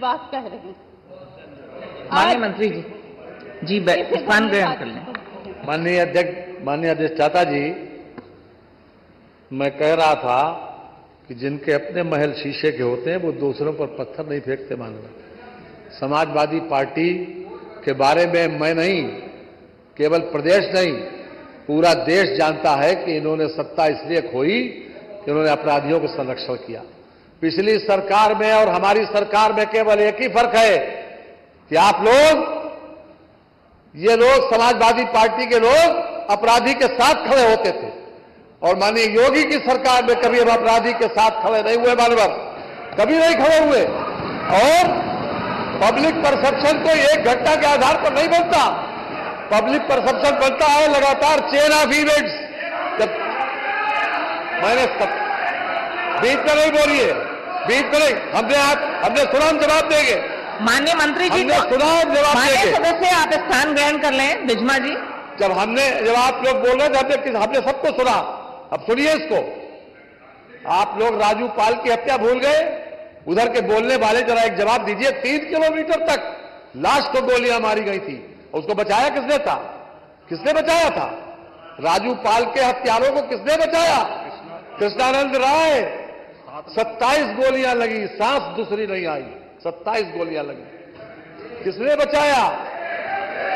बात कह रही हूँ। माननीय मंत्री जी स्थान ग्रहण कर लें। माननीय अधिष्ठाता जी, मैं कह रहा था कि जिनके अपने महल शीशे के होते हैं वो दूसरों पर पत्थर नहीं फेंकते। माननीय समाजवादी पार्टी के बारे में मैं नहीं, केवल प्रदेश नहीं, पूरा देश जानता है कि इन्होंने सत्ता इसलिए खोई कि उन्होंने अपराधियों को संरक्षण किया। पिछली सरकार में और हमारी सरकार में केवल एक ही फर्क है कि आप लोग, ये लोग समाजवादी पार्टी के लोग अपराधी के साथ खड़े होते थे और माननीय योगी की सरकार में कभी हम अपराधी के साथ खड़े नहीं हुए। माननीय कभी नहीं खड़े हुए। और पब्लिक परसेप्शन तो एक घटना के आधार पर नहीं बनता। पब्लिक परसेप्शन बनता है लगातार चेन ऑफ इवेंट्स। जब मैंने बीच में नहीं बोलिए, बीच में नहीं, हमने सुना, हम जवाब देंगे। माननीय मंत्री जी, माननीय सदस्य आप स्थान ग्रहण कर लें। बिजमा जी, जब आप लोग बोल रहे थे हमने सबको सुना। अब सुनिए इसको। आप लोग राजू पाल की हत्या भूल गए? उधर के बोलने वाले जरा एक जवाब दीजिए। 3 किलोमीटर तक लाश को गोलियां मारी गई थी, उसको बचाया किसने था? किसने बचाया था? राजू पाल के हत्यारों को किसने बचाया? कृष्णानंद राय। 27 गोलियां लगी, सांस दूसरी नहीं आई। 27 गोलियां लगी, किसने बचाया?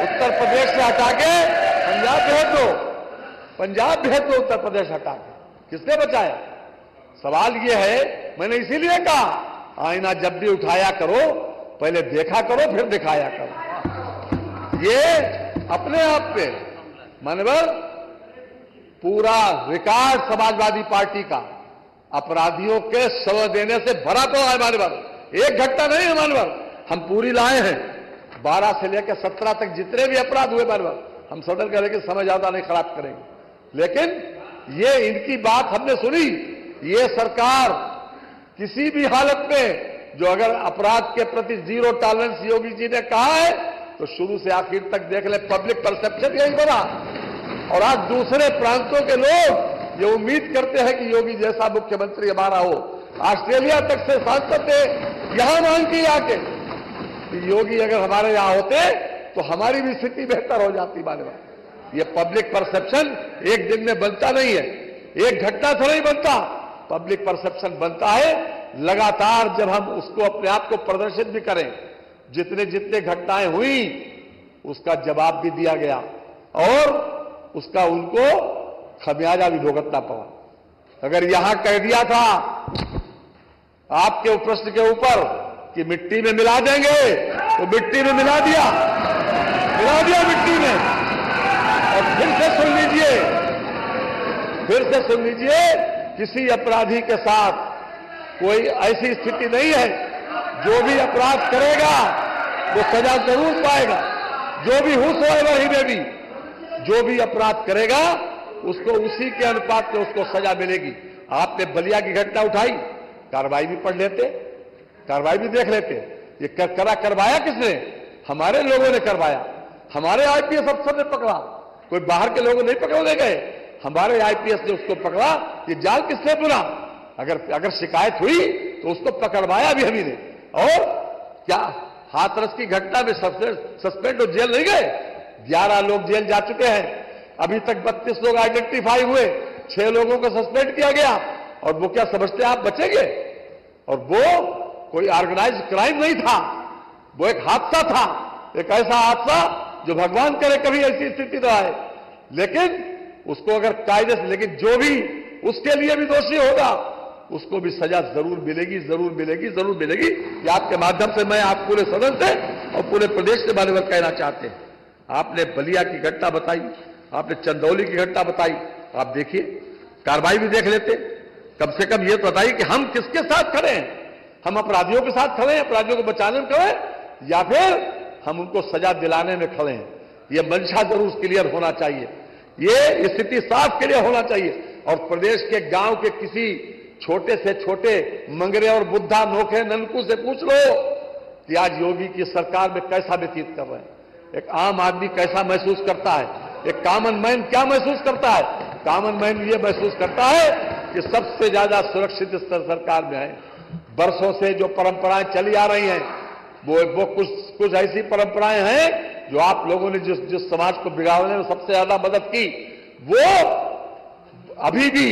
उत्तर प्रदेश से हटा के पंजाब भेज दो, पंजाब भेज दो, उत्तर प्रदेश हटा के किसने बचाया? सवाल यह है, मैंने इसीलिए कहा आईना जब भी उठाया करो पहले देखा करो फिर दिखाया करो। ये अपने आप पे मानवर पूरा रिकॉर्ड समाजवादी पार्टी का अपराधियों के शव देने से भरा पड़ा है। मानवर एक घटना नहीं है। मानवर हम पूरी लाए हैं 12 से लेकर 17 तक जितने भी अपराध हुए। मानवर हम सदन का लेकिन समय ज्यादा नहीं खराब करेंगे, लेकिन ये इनकी बात हमने सुनी। ये सरकार किसी भी हालत में जो अगर अपराध के प्रति जीरो टॉलरेंस योगी जी ने कहा है तो शुरू से आखिर तक देख ले, पब्लिक परसेप्शन यही बना। और आज दूसरे प्रांतों के लोग ये उम्मीद करते हैं कि योगी जैसा मुख्यमंत्री हमारा हो। ऑस्ट्रेलिया तक से सांसद थे यहां मांग की आके, योगी अगर हमारे यहां होते तो हमारी भी स्थिति बेहतर हो जाती। मानव ये पब्लिक परसेप्शन एक दिन में बनता नहीं है, एक घटना से नहीं बनता। पब्लिक परसेप्शन बनता है लगातार जब हम उसको अपने आप को प्रदर्शित भी करें। जितने जितने घटनाएं हुई उसका जवाब भी दिया गया और उसका उनको खमियाजा भी भुगतना पड़ा। अगर यहां कह दिया था आपके प्रश्न के ऊपर कि मिट्टी में मिला देंगे तो मिट्टी में मिला दिया मिट्टी में। और फिर से सुन लीजिए, किसी अपराधी के साथ कोई ऐसी स्थिति नहीं है। जो भी अपराध करेगा वो सजा जरूर पाएगा। जो भी हुसोएवर ही में भी जो भी अपराध करेगा उसको उसी के अनुपात में उसको सजा मिलेगी। आपने बलिया की घटना उठाई, कार्रवाई भी पढ़ लेते, कार्रवाई भी देख लेते। ये करवाया किसने? हमारे लोगों ने करवाया। हमारे आईपीएस अफसर ने पकड़ा, कोई बाहर के लोग नहीं पकड़ने गए। हमारे आईपीएस ने उसको पकड़ा। ये जाल किसने बुना? अगर शिकायत हुई तो उसको पकड़वाया भी हम ही ने। और क्या हाथरस की घटना में सस्पेंड और जेल नहीं गए? 11 लोग जेल जा चुके हैं। अभी तक 32 लोग आइडेंटिफाई हुए, 6 लोगों को सस्पेंड किया गया। और वो क्या समझते आप बचेंगे? और वो कोई ऑर्गेनाइज क्राइम नहीं था, वो एक हादसा था, एक ऐसा हादसा जो भगवान करे कभी ऐसी स्थिति न आए। लेकिन उसको अगर कायदे से, लेकिन जो भी उसके लिए भी दोषी होगा उसको भी सजा जरूर मिलेगी, जरूर मिलेगी, जरूर मिलेगी। ये आपके माध्यम से मैं आप पूरे सदन से और पूरे प्रदेश से माननीय कहना चाहते हैं। आपने बलिया की घटना बताई, आपने चंदौली की घटना बताई, आप देखिए कार्रवाई भी देख लेते। कम से कम ये तो बताइए कि हम किसके साथ खड़े हैं? हम अपराधियों के साथ खड़े हैं, अपराधियों को बचाने में खड़े हैं, या फिर हम उनको सजा दिलाने में खड़े हैं? ये मंशा जरूर क्लियर होना चाहिए, ये स्थिति साफ क्लियर होना चाहिए। और प्रदेश के गांव के किसी छोटे से छोटे मंगरे और बुद्धा नोखे ननकू से पूछ लो कि आज योगी की सरकार में कैसा व्यतीत कर रहे हैं। एक आम आदमी कैसा महसूस करता है, एक कॉमन मैन क्या महसूस करता है? कॉमन मैन ये महसूस करता है कि सबसे ज्यादा सुरक्षित स्तर सरकार में है। वर्षों से जो परंपराएं चली आ रही हैं, वो कुछ ऐसी परंपराएं हैं जो आप लोगों ने जिस समाज को बिगाड़ने में सबसे ज्यादा मदद की, वो अभी भी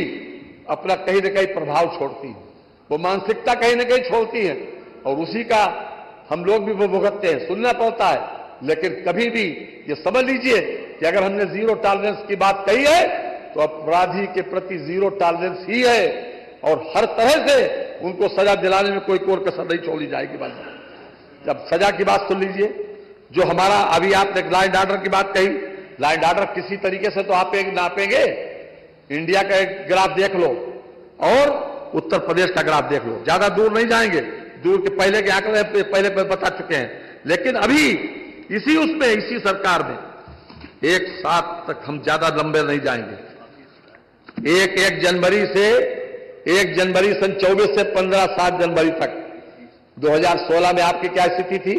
अपना कहीं न कहीं प्रभाव छोड़ती है, वो मानसिकता कहीं न कहीं छोड़ती है, और उसी का हम लोग भी वो भुगतते हैं, सुनना पड़ता है। लेकिन कभी भी ये समझ लीजिए कि अगर हमने जीरो टॉलरेंस की बात कही है तो अपराधी के प्रति जीरो टॉलरेंस ही है, और हर तरह से उनको सजा दिलाने में कोई कोर कसर नहीं छोड़ी जाएगी। बात जब सजा की बात सुन लीजिए, जो हमारा अभी आपने लॉ एंड ऑर्डर की बात कही, लॉ एंड ऑर्डर किसी तरीके से तो आप नापेंगे। इंडिया का एक ग्राफ देख लो और उत्तर प्रदेश का ग्राफ देख लो, ज्यादा दूर नहीं जाएंगे, दूर के पहले के आंकड़े पहले बता चुके हैं। लेकिन अभी इसी सरकार में एक साथ तक हम ज्यादा लंबे नहीं जाएंगे। एक जनवरी सन 24 से 7 जनवरी तक 2016 में आपकी क्या स्थिति थी?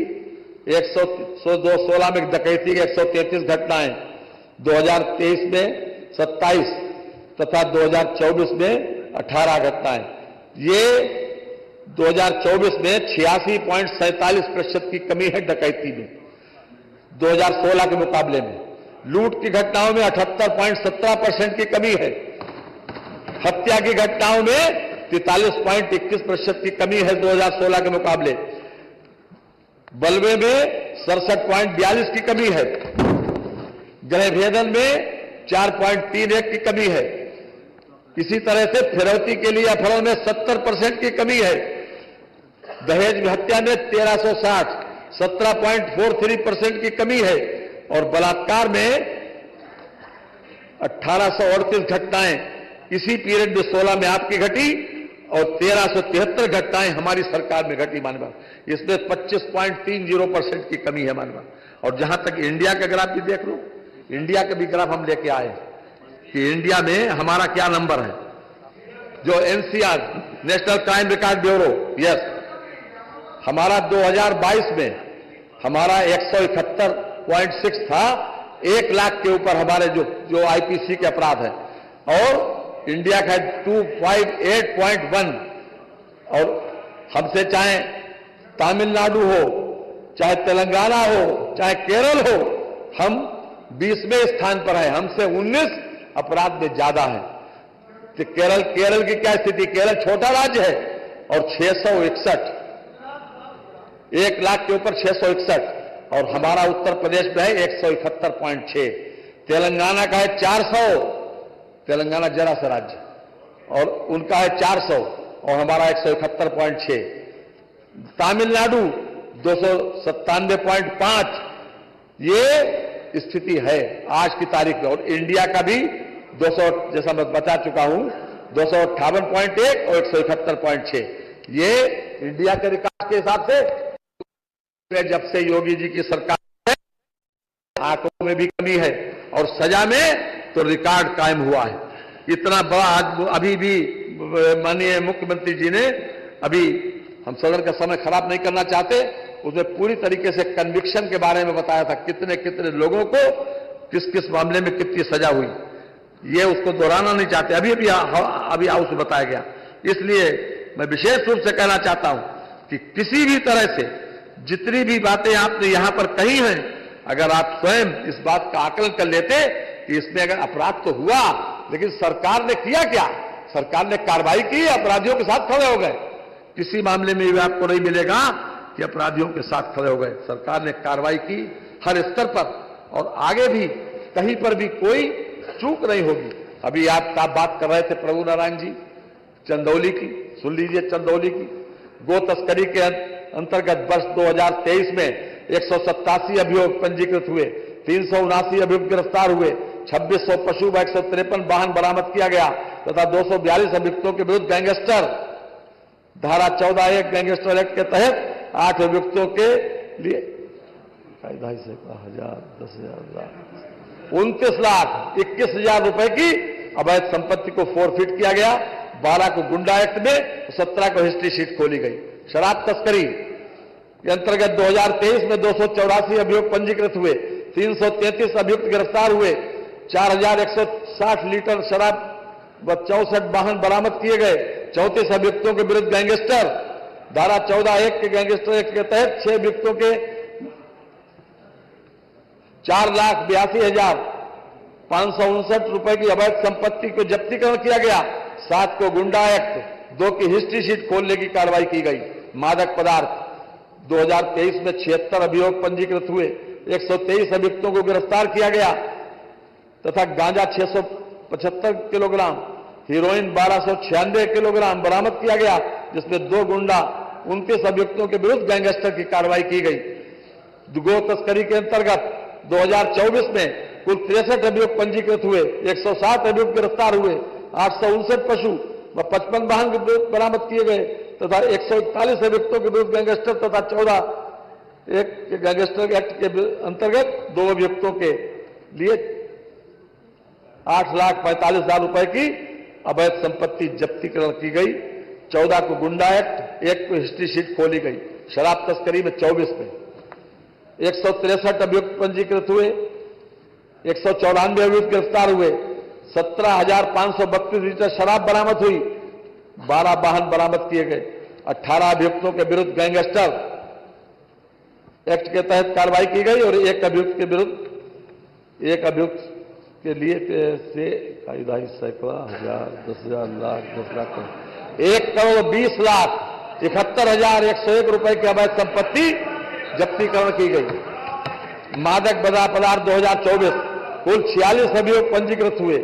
16 में डकैती की 133 घटनाएं, 2023 में 27 तथा 2024 में 18 घटनाएं। ये 2024 में 86.47% की कमी है डकैती में 2016 के मुकाबले में। लूट की घटनाओं में 78.17% की कमी है। हत्या की घटनाओं में 43.21% की कमी है 2016 के मुकाबले। बलवे में 67.42 की कमी है। गृह भेदन में 4.31 की कमी है। इसी तरह से फिरौती के लिए अपहरण में 70% की कमी है। दहेज हत्या में 1360 17.43% की कमी है, और बलात्कार में 1838 घटनाएं इसी पीरियड में 16 में आपकी घटी, और 1373 घटनाएं हमारी सरकार में घटी मानव। इसमें 25.30% की कमी है मानव। और जहां तक इंडिया का ग्राफ भी देख लो, इंडिया का भी ग्राफ हम लेके आए कि इंडिया में हमारा क्या नंबर है। जो NCR national crime record bureau, yes, हमारा 2022 में हमारा 171.6 था। 1 लाख के ऊपर हमारे जो आईपीसी के अपराध है, और इंडिया का 258.1। और हमसे चाहे तमिलनाडु हो, चाहे तेलंगाना हो, चाहे केरल हो, हम 20वें स्थान पर है। हमसे 19 अपराध में ज्यादा है। तो केरल की क्या स्थिति? केरल छोटा राज्य है और 661, 1 लाख के ऊपर 661, और हमारा उत्तर प्रदेश में है 171.6। तेलंगाना का है 400, तेलंगाना जरा सा राज्य, और उनका है 400 और हमारा 171.6। तमिलनाडु 297.5। ये स्थिति है आज की तारीख में। और इंडिया का भी 200, जैसा मैं बता चुका हूं, 258.1 और 171.6। ये इंडिया के रिकॉर्ड के हिसाब से जब से योगी जी की सरकार है, आंकड़ों में भी कमी है और सजा में तो रिकॉर्ड कायम हुआ है। इतना बड़ा आज अभी भी माननीय मुख्यमंत्री जी ने, अभी हम सदन का समय खराब नहीं करना चाहते, उसने पूरी तरीके से कन्विक्शन के बारे में बताया था, कितने कितने लोगों को किस किस मामले में कितनी सजा हुई। ये उसको दोहराना नहीं चाहते, अभी हाउस में बताया गया। इसलिए मैं विशेष रूप से कहना चाहता हूं कि किसी भी तरह से जितनी भी बातें आपने यहां पर कही हैं, अगर आप स्वयं इस बात का आकलन कर लेते कि इसमें अगर अपराध तो हुआ, लेकिन सरकार ने किया क्या? सरकार ने कार्रवाई की, अपराधियों के साथ खड़े हो गए। किसी मामले में भी आपको नहीं मिलेगा कि अपराधियों के साथ खड़े हो गए। सरकार ने कार्रवाई की हर स्तर पर, और आगे भी कहीं पर भी कोई चूक नहीं होगी। अभी आप बात कर रहे थे प्रभु नारायण जी चंदौली की, सुन लीजिए चंदौली की। गो तस्करी के अंतर्गत वर्ष 2023 में 187 अभियोग पंजीकृत हुए, 379 अभियुक्त गिरफ्तार हुए, 2600 पशु व 153 वाहन बरामद किया गया तथा 242 अभियुक्तों के विरुद्ध गैंगस्टर धारा 14(1) गैंगस्टर एक्ट के तहत 8 अभियुक्तों के लिए 29,21,000 रुपए की अवैध संपत्ति को फोरफिट किया गया। 12 को गुंडा एक्ट में, 17 को हिस्ट्री शीट खोली गई। शराब तस्करी के अंतर्गत 2023 में 284 अभियोग पंजीकृत हुए, 333 अभियुक्त गिरफ्तार हुए, 4160 लीटर शराब व 64 वाहन बरामद किए गए। 34 अभियुक्तों के विरुद्ध गैंगस्टर धारा 14(1) के गैंगस्टर एक्ट के तहत 6 अभियुक्तों के 4,82,559 रुपए की अवैध संपत्ति को जब्तीकरण किया गया। 7 को गुंडा एक्ट, 2 की हिस्ट्री शीट खोलने की कार्रवाई की गई। मादक पदार्थ 2023 में 76 अभियोग पंजीकृत हुए, 123 अभियुक्तों को गिरफ्तार किया गया तथा गांजा 675 किलोग्राम, हीरोइन 1296 किलोग्राम बरामद किया गया, जिसमें 2 गुंडा 29 अभियुक्तों के विरुद्ध गैंगस्टर की कार्रवाई की गई। गो तस्करी के अंतर्गत 2024 में कुल 63 अभियोग पंजीकृत हुए, 107 अभियुक्त गिरफ्तार हुए, 859 पशु व 55 वाहन बरामद किए गए तथा 141 अभियुक्तों के विरुद्ध गैंगस्टर तथा 14 एक गैंगस्टर एक्ट के अंतर्गत 2 अभियुक्तों के लिए 8,45,000 रुपए की अवैध संपत्ति जब्तीकरण की गई। 14 को गुंडा एक्ट, 1 को हिस्ट्री शीट खोली गई। शराब तस्करी में 24 में 163 अभियुक्त पंजीकृत हुए, 194 अभियुक्त गिरफ्तार हुए, 17,532 लीटर शराब बरामद हुई, 12 वाहन बरामद किए गए। 18 अभियुक्तों के विरुद्ध गैंगस्टर एक्ट के तहत कार्रवाई की गई और 1 अभियुक्त के विरुद्ध 1 अभियुक्त के लिए से 2.5 सैकड़ा, 1000, 10,000, लाख, 10 लाख, 1,20,71,101 रुपए की अवैध संपत्ति जब्तीकरण की गई। मादक पदार्थ 2024 कुल 46 अभियोग पंजीकृत हुए,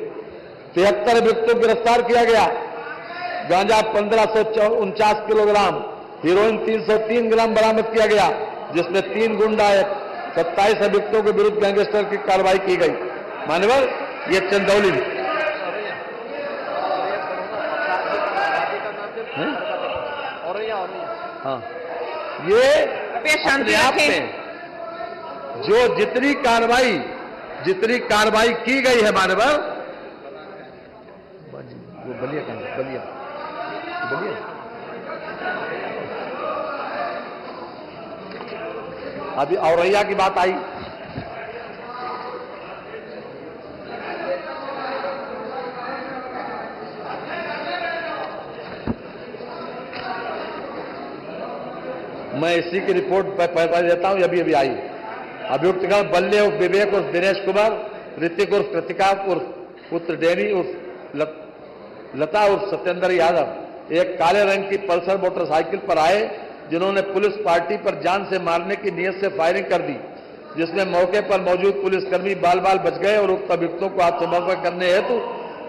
73 अभियुक्तों को गिरफ्तार किया गया। गांजा 1549 किलोग्राम, हीरोइन 303 ग्राम बरामद किया गया, जिसमें 3 गुंडा 27 अभियुक्तों के विरुद्ध गैंगस्टर की कार्रवाई की गई। मान्यवर, ये चंदौली हाँ, ये शांति आप रखें। में जो जितनी कार्रवाई की गई है मान्यवर, वो बलिया कहां, बलिया अभी औरैया की बात आई। मैं इसी की रिपोर्ट पहले देता हूं, अभी आई। अभियुक्तगण बल्ले उर्फ विवेक उर्फ दिनेश कुमार, ऋतिक उर्फ कृतिका उर्फ पुत्र डेनी उर्फ लता उर्फ सत्येंद्र यादव एक काले रंग की पल्सर मोटरसाइकिल पर आए, जिन्होंने पुलिस पार्टी पर जान से मारने की नीयत से फायरिंग कर दी, जिसमें मौके पर मौजूद पुलिसकर्मी बाल बाल बच गए और उक्त अभियुक्तों को आत्मसमर्पण करने हेतु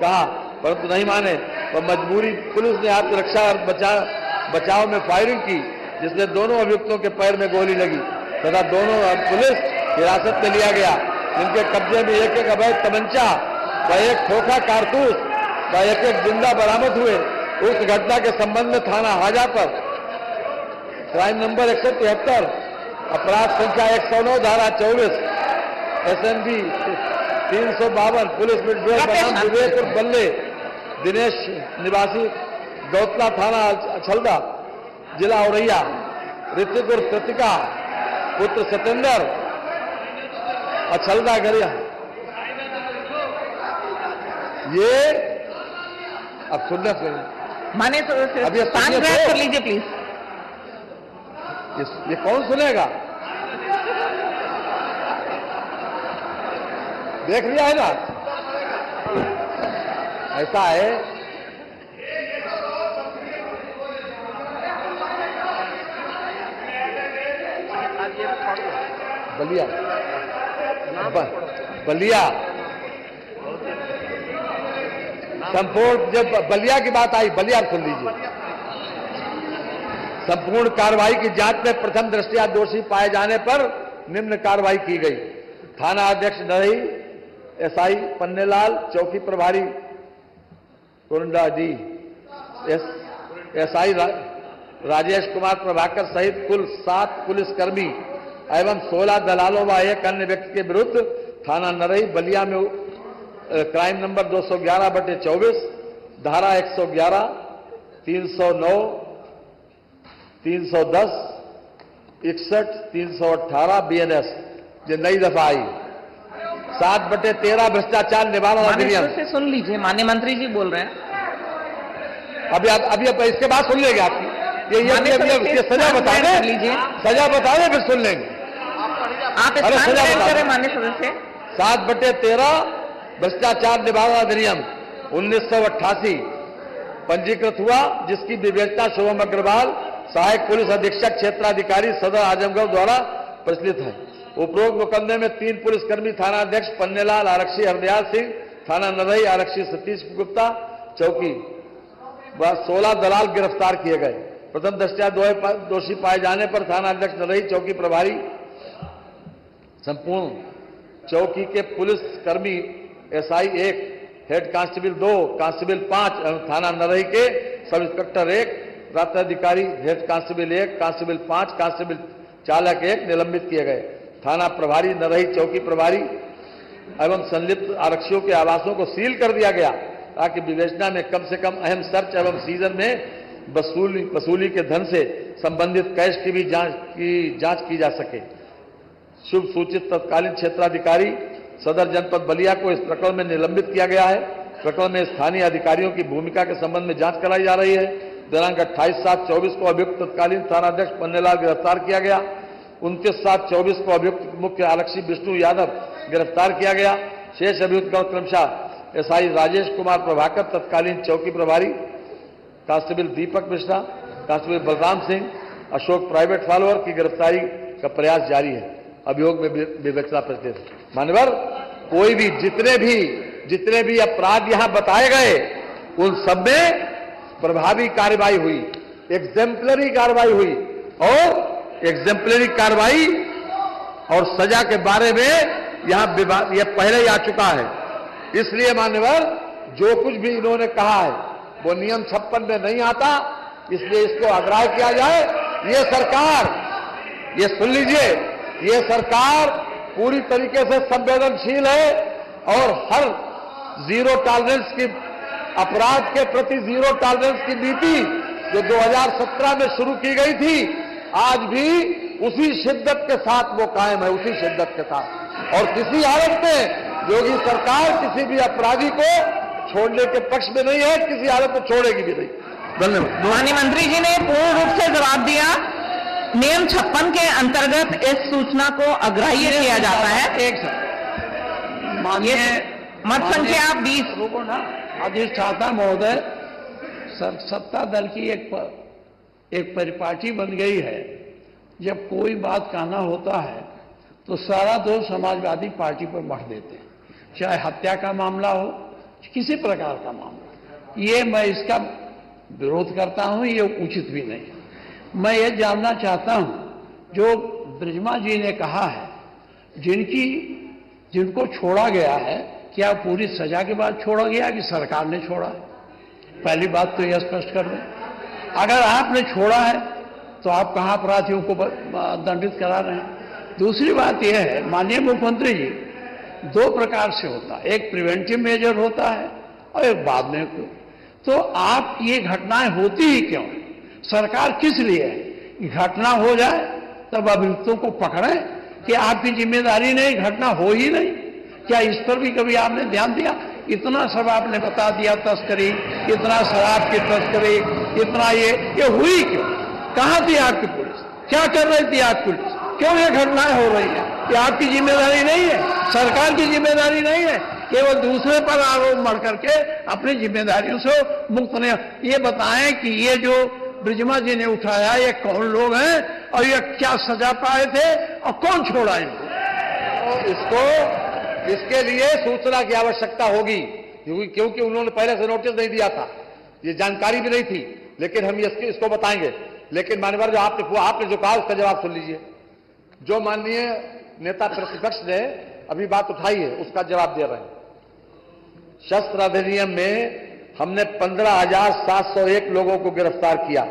कहा, परंतु नहीं माने और मजबूरी पुलिस ने आत्मरक्षा और बचाव में फायरिंग की, जिसमें दोनों अभियुक्तों के पैर में गोली लगी तथा दोनों पुलिस हिरासत में लिया गया। इनके कब्जे में 1-1 अवैध तमंचा व 1 खोखा कारतूस व 1-1 जिंदा बरामद हुए। उस घटना के संबंध में थाना हाजा पर क्राइम नंबर 173, अपराध संख्या 109, धारा 24, SNB 352, पुलिस मिडवेयर बनाम विवेक और बल्ले दिनेश निवासी गौतला थाना अछलदा जिला औरैया, ऋतिक और कृतिका पुत्र सत्येंद्र अछलदा गरिया। ये अब सुनना माने तो अभी स्थान ग्रहण कर लीजिए प्लीज। ये कौन सुनेगा? देख लिया है ना, ऐसा है। बलिया संपूर्ण, जब बलिया की बात आई, बलिया सुन लीजिए। संपूर्ण कार्रवाई की जांच में प्रथम दृष्टया दोषी पाए जाने पर निम्न कार्रवाई की गई। थाना अध्यक्ष नरही, SI पन्नेलाल, चौकी प्रभारी कोरंडा जी, SI राजेश कुमार प्रभाकर सहित कुल 7 पुलिसकर्मी एवं 16 दलालों व 1 अन्य व्यक्ति के विरुद्ध थाना नरही बलिया में क्राइम नंबर 211/24, धारा 111, 309, 310, 61, 318 BNS ये नई दफा आई। 7/13 भ्रष्टाचार निवारण अधिनियम से सुन लीजिए, माननीय मंत्री जी बोल रहे हैं। अभी इसके बाद सुन लेंगे आपकी। ये सजा बता कर दें, लीजिए। सजा बता दें फिर सुन लेंगे। आप अरे स्थान सजा ग्रहण बता करें दो। माननीय सदस्य। 7/13 भ्रष्टाचार निवारण अधिनियम 1988 पंजीकृत हुआ, जिसकी विवेचना शुभम अग्रवाल सहायक पुलिस अधीक्षक क्षेत्राधिकारी सदर आजमगढ़ द्वारा प्रचलित है। उपरोक्त मुकदमे में 3 पुलिसकर्मी थाना अध्यक्ष पन्नेलाल आरक्षी हरदयाल सिंह, थाना नरही आरक्षी सतीश गुप्ता चौकी व 16 दलाल गिरफ्तार किए गए। प्रथम दृष्टया दोषी पाए जाने पर थाना अध्यक्ष नरही चौकी प्रभारी संपूर्ण चौकी के पुलिस कर्मी एसआई 1, हेड कांस्टेबल 2, कांस्टेबल 5 एवं थाना नरही के sub inspector 1, प्रांताधिकारी head constable 1, constable 5, constable चालक 1 निलंबित किए गए। थाना प्रभारी नरही चौकी प्रभारी एवं संलिप्त आरक्षियों के आवासों को सील कर दिया गया, ताकि विवेचना में कम से कम अहम सर्च एवं सीजन में वसूली के धन से संबंधित कैश की भी जांच की जा सके। शुभ सूचित तत्कालीन क्षेत्राधिकारी सदर जनपद बलिया को इस प्रकरण में निलंबित किया गया है। प्रकरण में स्थानीय अधिकारियों की भूमिका के संबंध में जांच कराई जा रही है। दिनांक 28/7/24 को अभियुक्त तत्कालीन थानाध्यक्ष पन्नेलाल गिरफ्तार किया गया। 29/7/24 को अभियुक्त मुख्य आरक्षी विष्णु यादव गिरफ्तार किया गया। शेष अभियुक्त क्रमशः एसआई राजेश कुमार प्रभाकर तत्कालीन चौकी प्रभारी, constable Deepak Mishra, constable Balram Singh, Ashok private follower की गिरफ्तारी का प्रयास जारी है। अभियोग में विवेचना प्रचलित है। मान्यवर, कोई भी जितने भी अपराध यहां बताए गए उन सब में प्रभावी कार्रवाई हुई, एग्जेम्पलरी कार्रवाई हुई, और एग्जेम्पलरी कार्रवाई और सजा के बारे में यहां यह पहले ही आ चुका है। इसलिए मान्यवर, जो कुछ भी इन्होंने कहा है वो नियम 56 में नहीं आता, इसलिए इसको अग्राह्य किया जाए। ये सरकार, ये सुन लीजिए, ये सरकार पूरी तरीके से संवेदनशील है और हर जीरो टॉलरेंस की, अपराध के प्रति जीरो टॉलरेंस की नीति जो 2017 में शुरू की गई थी, आज भी उसी शिद्दत के साथ वो कायम है, उसी शिद्दत के साथ। और किसी हालत में योगी सरकार किसी भी अपराधी को छोड़ने के पक्ष में नहीं है, किसी हालत में छोड़ेगी भी नहीं। धन्यवाद। माननीय मंत्री जी ने पूर्ण रूप से जवाब दिया। नियम 56 के अंतर्गत इस सूचना को अग्राह्य किया जाता है। एक सर, माननीय मत संख्या 20। रुको ना, अधिष्ठाता महोदय, सत्ता दल की एक परिपाटी बन गई है। जब कोई बात कहना होता है तो सारा दोष समाजवादी पार्टी पर मढ़ देते हैं, चाहे हत्या का मामला हो, किसी प्रकार का मामला। ये मैं इसका विरोध करता हूं, ये उचित भी नहीं है। मैं ये जानना चाहता हूं, जो ब्रिजमा जी ने कहा है, जिनको छोड़ा गया है, क्या पूरी सजा के बाद छोड़ा गया कि सरकार ने छोड़ा है? पहली बात तो यह स्पष्ट कर दें। अगर आपने छोड़ा है तो आप कहां अपराधियों को दंडित करा रहे हैं? दूसरी बात यह है, माननीय मुख्यमंत्री जी, 2 प्रकार से होता है, एक प्रिवेंटिव मेजर होता है और एक बाद में। तो आप ये घटनाएं होती ही क्यों? सरकार किस लिए है? घटना हो जाए तब अभियुक्तों को पकड़े, कि आपकी जिम्मेदारी नहीं, घटना हो ही नहीं? क्या इस पर भी कभी आपने ध्यान दिया? इतना सब आपने बता दिया, तस्करी, इतना शराब की तस्करी, इतना ये हुई क्यों? कहां थी आपकी पुलिस? क्या कर रही थी आपकी पुलिस? क्यों ये घटनाएं हो रही है? ये आपकी जिम्मेदारी नहीं है, सरकार की जिम्मेदारी नहीं है, केवल दूसरे पर आरोप मढ़ करके अपनी जिम्मेदारियों से मुक्त नहीं। ये बताएं कि ये जो ब्रिजमा जी ने उठाया, ये कौन लोग हैं और ये क्या सजा पाए थे और कौन छोड़ा इनको? इसके लिए सूचना की आवश्यकता होगी, क्योंकि उन्होंने पहले से नोटिस नहीं दिया था, ये जानकारी भी नहीं थी। लेकिन हम इसको बताएंगे। लेकिन मान्यवर, जो आपने जो कहा उसका जवाब सुन लीजिए। जो माननीय नेता प्रतिपक्ष ने अभी बात उठाई है उसका जवाब दे रहे हैं। शस्त्र अधिनियम में हमने 15,701 लोगों को गिरफ्तार किया।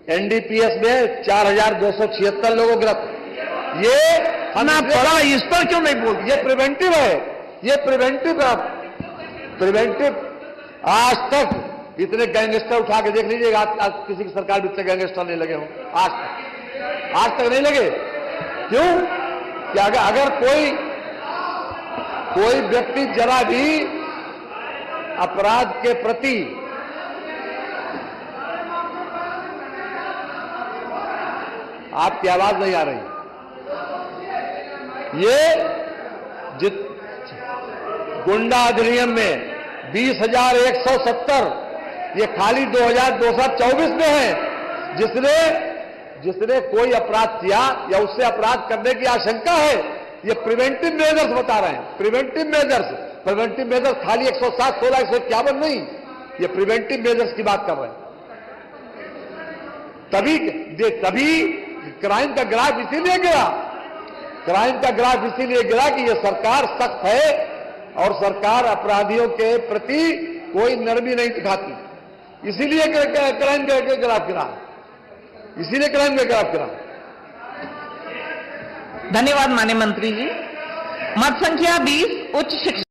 एनडीपीएस में 4,276 लोगों को गिरफ्तार। ये ना पड़ा, इस पर क्यों नहीं बोलते? ये प्रिवेंटिव है, ये प्रिवेंटिव। आज तक इतने गैंगस्टर उठा के देख लीजिएगा, आज किसी की सरकार भी इतने गैंगस्टर नहीं लगे हों आज तक नहीं लगे। क्यों? कि अगर कोई व्यक्ति जरा भी अपराध के प्रति आपकी आवाज नहीं आ रही। ये गुंडा अधिनियम में 20,170 ये खाली 2024 में है। जिसने कोई अपराध किया या उससे अपराध करने की आशंका है, ये प्रिवेंटिव मेजर्स बता रहे हैं। प्रिवेंटिव मेजर्स खाली 107, 16, 151 नहीं, ये प्रिवेंटिव मेजर्स की बात कर रहे हैं। तभी क्राइम का ग्राफ इसीलिए गिरा। क्राइम का ग्राफ इसीलिए गिरा कि ये सरकार सख्त है और सरकार अपराधियों के प्रति कोई नरमी नहीं दिखाती। इसीलिए क्राइम का ग्राफ गिरा। धन्यवाद माननीय मंत्री जी। मत संख्या 20 उच्च शिक्षा